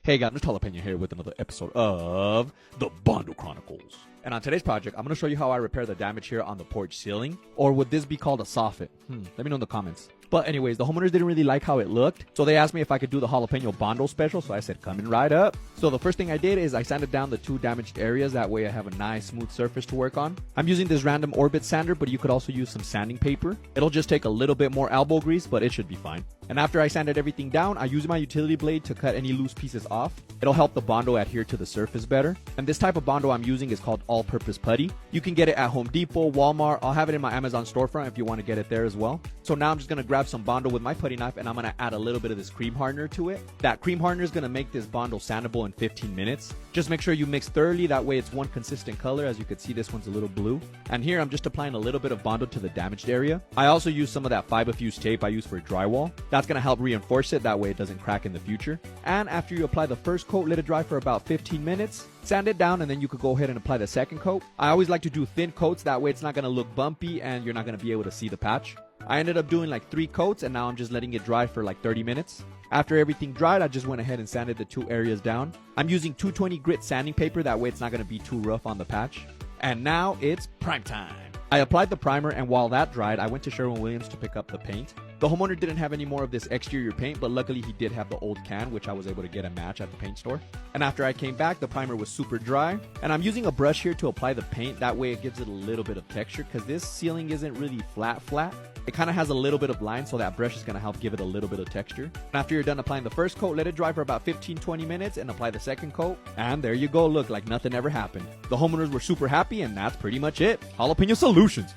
Hey guys, Mr. Jalapeno here with another episode of the Bondo Chronicles. And on today's project, I'm going to show you how I repair the damage here on the porch ceiling. Or would this be called a soffit? Let me know in the comments. But anyways, the homeowners didn't really like how it looked, so they asked me if I could do the jalapeno Bondo special, so I said coming right up. So the first thing I did is I sanded down the two damaged areas, that way I have a nice smooth surface to work on. I'm using this random orbit sander, but you could also use some sanding paper. It'll just take a little bit more elbow grease, but it should be fine. And after I sanded everything down, I used my utility blade to cut any loose pieces off. It'll help the Bondo adhere to the surface better. And this type of Bondo I'm using is called all-purpose putty. You can get it at Home Depot, Walmart. I'll have it in my Amazon storefront if you want to get it there as well. So now I'm just going to grab some Bondo with my putty knife and I'm going to add a little bit of this cream hardener to it. That cream hardener is going to make this Bondo sandable in 15 minutes. Just make sure you mix thoroughly, that way it's one consistent color. As you can see, this one's a little blue. And here I'm just applying a little bit of Bondo to the damaged area. I also use some of that fiber fuse tape I use for drywall. That's going to help reinforce it, that way it doesn't crack in the future. And after you apply the first coat, let it dry for about 15 minutes. Sand it down and then you could go ahead and apply the second coat. I always like to do thin coats, that way it's not going to look bumpy and you're not going to be able to see the patch. I ended up doing like 3 coats and now I'm just letting it dry for like 30 minutes. After everything dried, I just went ahead and sanded the 2 areas down. I'm using 220 grit sanding paper, that way it's not going to be too rough on the patch. And now it's prime time. I applied the primer and while that dried, I went to Sherwin-Williams to pick up the paint. The homeowner didn't have any more of this exterior paint, but luckily he did have the old can, which I was able to get a match at the paint store. And after I came back, the primer was super dry. And I'm using a brush here to apply the paint, that way it gives it a little bit of texture, because this ceiling isn't really flat. It kind of has a little bit of line, so that brush is going to help give it a little bit of texture. And after you're done applying the first coat, let it dry for about 15-20 minutes and apply the second coat. And there you go, look like nothing ever happened. The homeowners were super happy and that's pretty much it. Jalapeno Solutions.